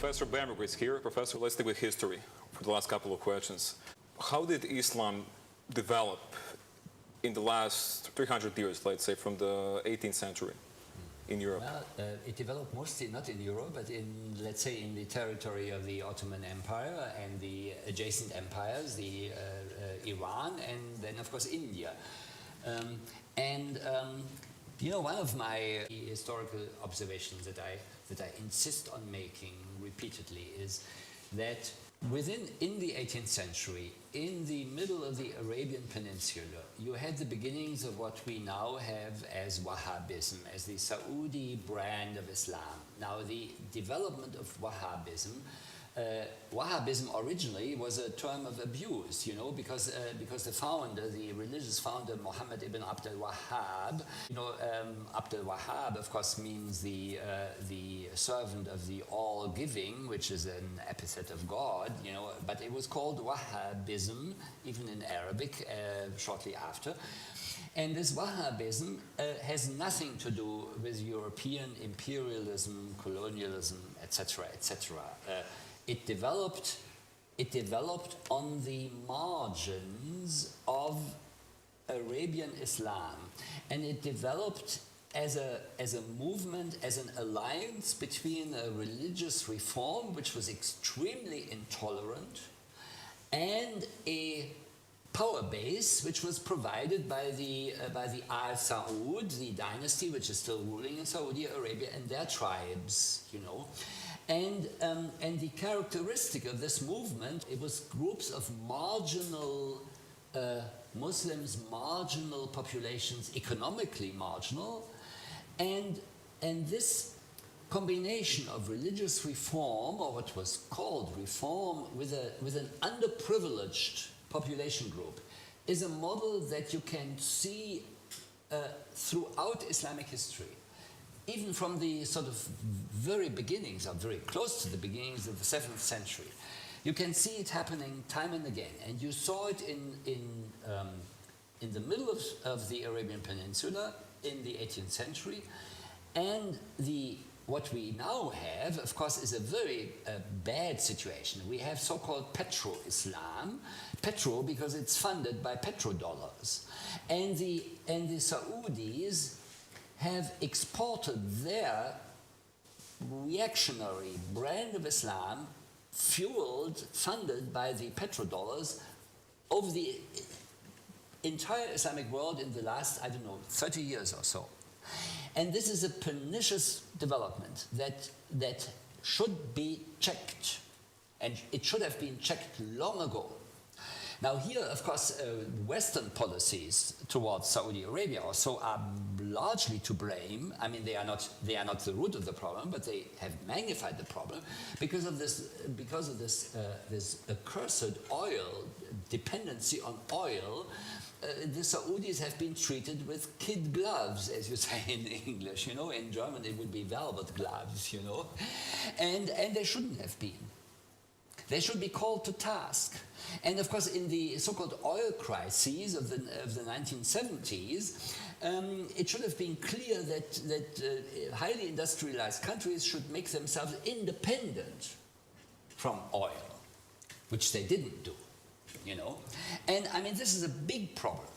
Professor Bamberg is here. Professor, let's stick with history for the last couple of questions. How did Islam develop in the last 300 years, let's say, from the 18th century in Europe? Well, it developed mostly not in Europe, but in, let's say, in the territory of the Ottoman Empire and the adjacent empires, the Iran, and then, of course, India. You know, one of my historical observations that I insist on making repeatedly is that in the 18th century, in the middle of the Arabian Peninsula, you had the beginnings of what we now have as Wahhabism, as the Saudi brand of Islam. Now, the development of Wahhabism, Wahhabism originally was a term of abuse, you know, because the founder, the religious founder, Muhammad ibn Abd al-Wahhab, you know, Abd al-Wahhab, of course, means the servant of the all-giving, which is an epithet of God, you know, but it was called Wahhabism, even in Arabic, shortly after. And this Wahhabism has nothing to do with European imperialism, colonialism, etc., etc. It developed on the margins of Arabian Islam, and it developed as a movement, as an alliance between a religious reform, which was extremely intolerant, and a power base, which was provided by the Al Saud, the dynasty which is still ruling in Saudi Arabia, and their tribes, you know. And the characteristic of this movement, it was groups of marginal Muslims, marginal populations, economically marginal, and this combination of religious reform, or what was called reform, with an underprivileged population group, is a model that you can see throughout Islamic history. Even from the sort of very beginnings, or very close to the beginnings of the 7th century, you can see it happening time and again. And you saw it in the middle of the Arabian Peninsula in the 18th century. And what we now have, of course, is a very bad situation. We have so-called petro-Islam, petro because it's funded by petrodollars. And the Saudis have exported their reactionary brand of Islam, funded by the petrodollars, over the entire Islamic world in the last, 30 years or so. And this is a pernicious development that should be checked. And it should have been checked long ago. Now here, of course, Western policies towards Saudi Arabia also are largely to blame. I mean, they are not the root of the problem, but they have magnified the problem because of this accursed oil dependency on oil. The Saudis have been treated with kid gloves, as you say in English. You know, in German it would be velvet gloves. You know, and they shouldn't have been. They should be called to task. And of course, in the so-called oil crises of the 1970s, it should have been clear that highly industrialized countries should make themselves independent from oil, which they didn't do, you know. And I mean, this is a big problem.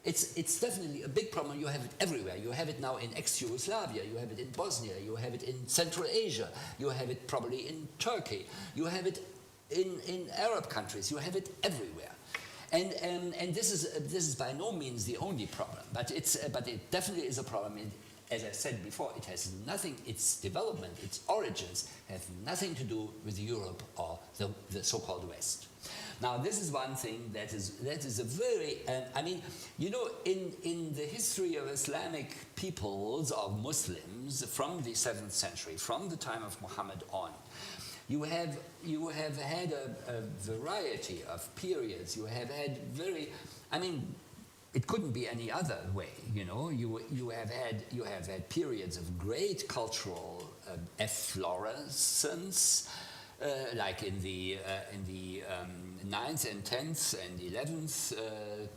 It's definitely a big problem. You have it everywhere. You have it now in ex-Yugoslavia. You have it in Bosnia. You have it in Central Asia. You have it probably in Turkey. You have it in Arab countries. You have it everywhere, and this is by no means the only problem, but it definitely is a problem. As I said before, it has nothing. Its development, its origins, have nothing to do with Europe or the so-called West. Now, this is one thing that is a very. I mean, you know, in the history of Islamic peoples, of Muslims, from the 7th century, from the time of Muhammad on, you have had a variety of periods. You have had I mean, it couldn't be any other way. You know, you have had periods of great cultural efflorescence, like in the 9th and 10th and 11th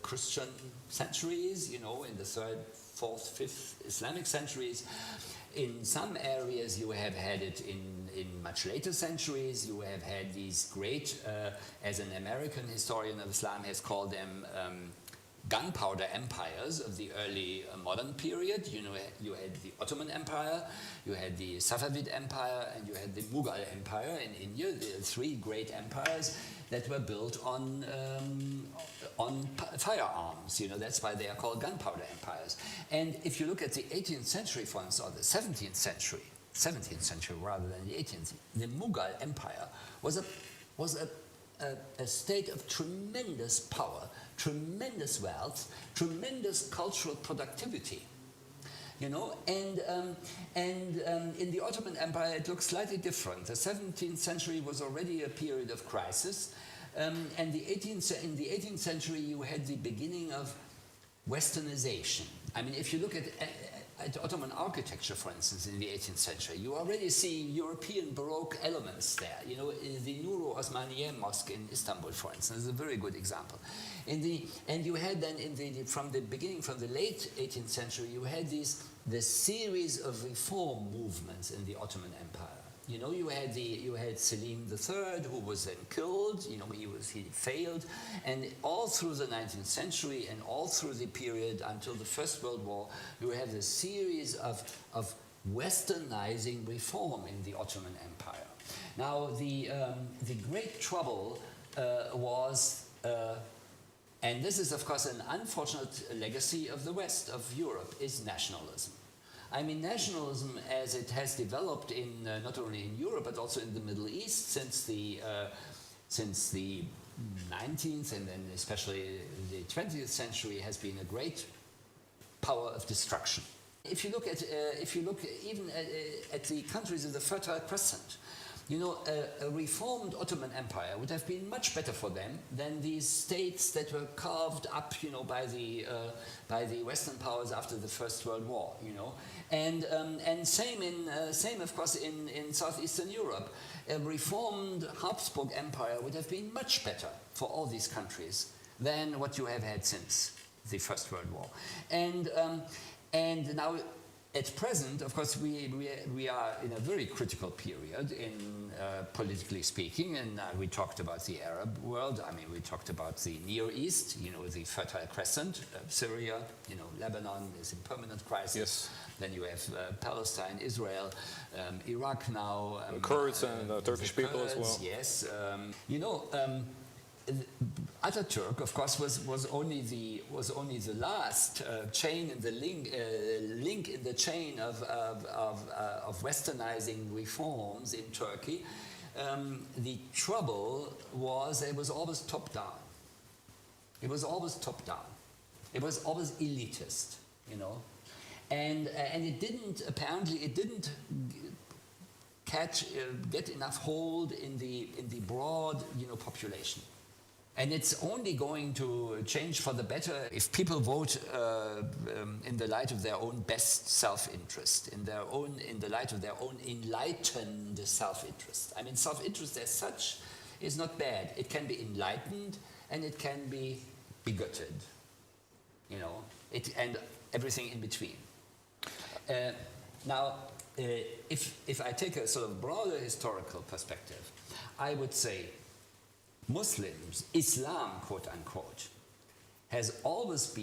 Christian centuries. You know, in the 3rd, 4th, 5th Islamic centuries. in some areas you have had it in much later centuries. You have had these great, as an American historian of Islam has called them, gunpowder empires of the early modern period. You know, you had the Ottoman Empire, you had the Safavid Empire, and you had the Mughal Empire in India, the three great empires that were built on firearms. You know, that's why they are called gunpowder empires. And if you look at the 18th century, for instance, or the 17th century rather than the 18th, the Mughal Empire was a state of tremendous power, tremendous wealth, tremendous cultural productivity. You know, and in the Ottoman Empire it looks slightly different. The 17th century was already a period of crisis, and in the 18th century you had the beginning of Westernization. I mean, if you look at Ottoman architecture, for instance, in the 18th century, you already see European Baroque elements there. You know, the Nuru Osmaniye Mosque in Istanbul, for instance, is a very good example. And you had then, from the late 18th century, you had the series of reform movements in the Ottoman Empire. You know, you had Selim III, who was then killed. You know, he failed, and all through the 19th century and all through the period until the First World War, you have a series of Westernizing reform in the Ottoman Empire. Now, the great trouble was, and this is of course an unfortunate legacy of the West, of Europe, is nationalism. I mean, nationalism as it has developed in not only in Europe but also in the Middle East since the 19th and then especially the 20th century has been a great power of destruction. If you look even at the countries of the Fertile Crescent, you know, a reformed Ottoman Empire would have been much better for them than these states that were carved up, you know, by the Western powers after the First World War, you know, and same of course in southeastern Europe. A reformed Habsburg Empire would have been much better for all these countries than what you have had since the First World War, and now. At present, of course, we are in a very critical period in politically speaking, and we talked about the Arab world. I mean, we talked about the Near East, you know, the Fertile Crescent, Syria, you know, Lebanon is in permanent crisis. Yes. Then you have Palestine, Israel, Iraq now. Kurds and Turkish people as well. Yes. You know, Ataturk, of course, was only the last chain in the link in the chain of Westernizing reforms in Turkey. The trouble was it was always top down. It was always top down. It was always elitist, you know, and it didn't get enough hold in the broad, you know, population. And it's only going to change for the better if people vote in the light of their own best self-interest, in the light of their own enlightened self-interest. I mean, self-interest as such is not bad. It can be enlightened and it can be bigoted, you know, and everything in between. Now, if I take a sort of broader historical perspective, I would say Muslims, Islam, quote unquote, has always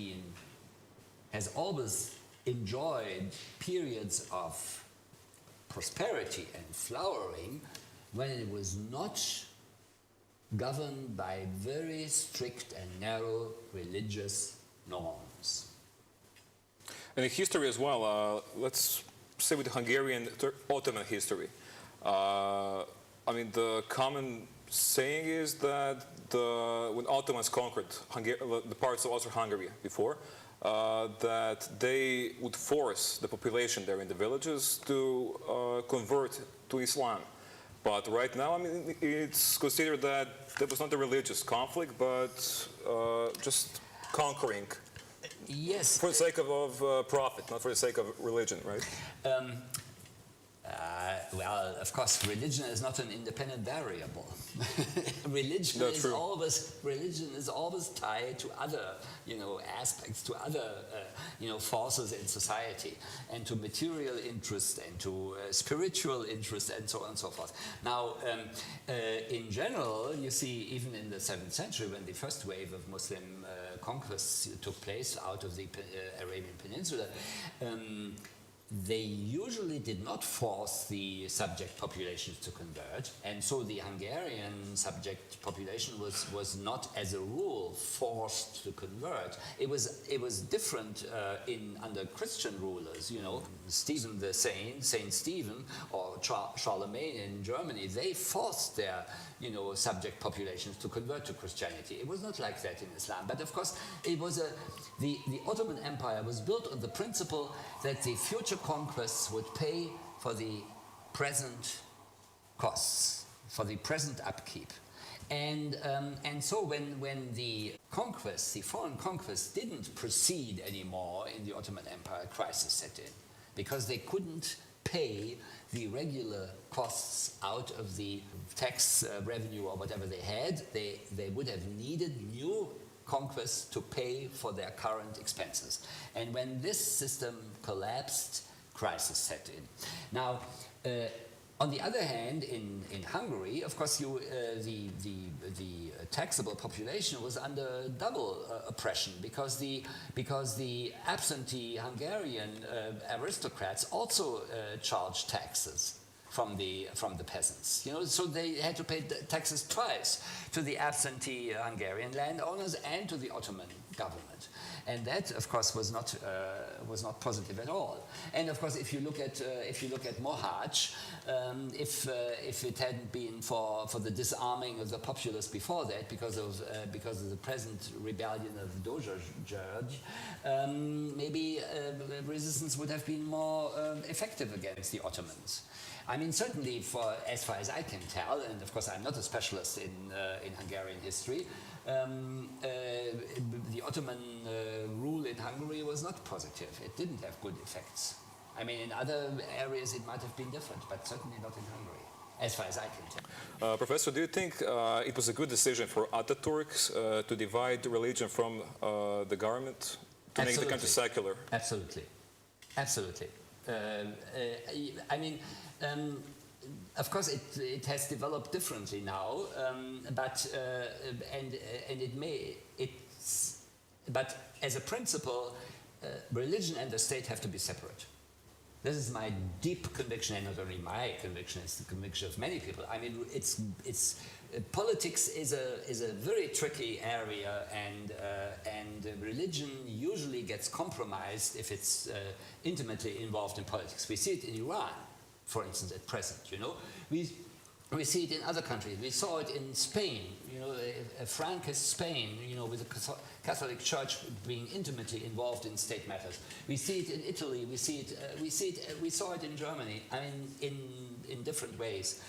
enjoyed periods of prosperity and flowering when it was not governed by very strict and narrow religious norms. And in history as well, let's say with the Hungarian Ottoman history, I mean, the common saying is that when Ottomans conquered the parts of Austro-Hungary before, that they would force the population there in the villages to convert to Islam. But right now, I mean, it's considered that there was not a religious conflict, but just conquering. Yes. For the sake of profit, not for the sake of religion, right? Well, of course, religion is not an independent variable. religion That's religion is always tied to other, aspects, to other, forces in society, and to material interest, and to spiritual interest, and so on and so forth. Now, in general, you see, even in the 7th century, when the first wave of Muslim conquests took place out of the Arabian Peninsula, they usually did not force the subject populations to convert, and so the Hungarian subject population was not, as a rule, forced to convert. It was different under Christian rulers. Stephen the Saint Stephen, or Charlemagne in Germany, they forced their subject populations to convert to Christianity. It was not like that in Islam, but of course it was the Ottoman Empire was built on the principle that the future conquests would pay for the present costs, for the present upkeep. And so when the conquests, the foreign conquests, didn't proceed anymore in the Ottoman Empire, a crisis set in, because they couldn't pay the regular costs out of the tax revenue or whatever they had. They would have needed new conquests to pay for their current expenses. And when this system collapsed, crisis set in. Now, on the other hand, in Hungary, of course, the taxable population was under double oppression, because the absentee Hungarian aristocrats also charged taxes from the peasants. So they had to pay taxes twice, to the absentee Hungarian landowners and to the Ottoman government. And that, of course, was not positive at all. And of course, if you look at Mohács, if it hadn't been for the disarming of the populace before that, because of the present rebellion of Doja George, maybe resistance would have been more effective against the Ottomans. I mean, certainly, as far as I can tell, and of course I'm not a specialist in Hungarian history, the Ottoman rule in Hungary was not positive. It didn't have good effects. I mean, in other areas it might have been different, but certainly not in Hungary, as far as I can tell. Professor, do you think it was a good decision for Ataturk to divide religion from the government, to make the country secular? Absolutely. Absolutely. I mean, of course, it has developed differently now, but as a principle, religion and the state have to be separate. This is my deep conviction, and not only my conviction; it's the conviction of many people. I mean, politics is a very tricky area, and religion usually gets compromised if it's intimately involved in politics. We see it in Iran, for instance, at present. We see it in other countries. We saw it in Spain. A Frankist Spain. With the Catholic Church being intimately involved in state matters. We see it in Italy. We saw it in Germany. I mean, in different ways.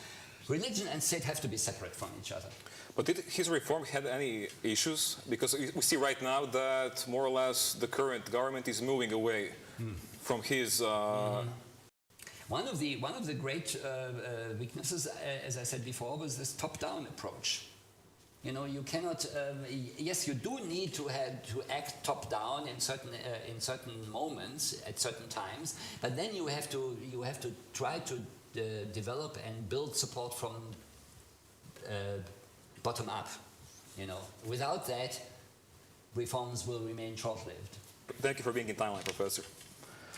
Religion and state have to be separate from each other. But did his reform have any issues? Because we see right now that more or less the current government is moving away from his. One of the great weaknesses, as I said before, was this top-down approach. You cannot. Yes, you do need to act top-down in certain moments at certain times, but then you have to try to develop and build support from bottom up. Without that, reforms will remain short-lived. Thank you for being in Thailand, Professor.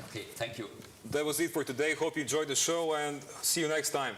Okay, thank you. That was it for today. Hope you enjoyed the show, and see you next time.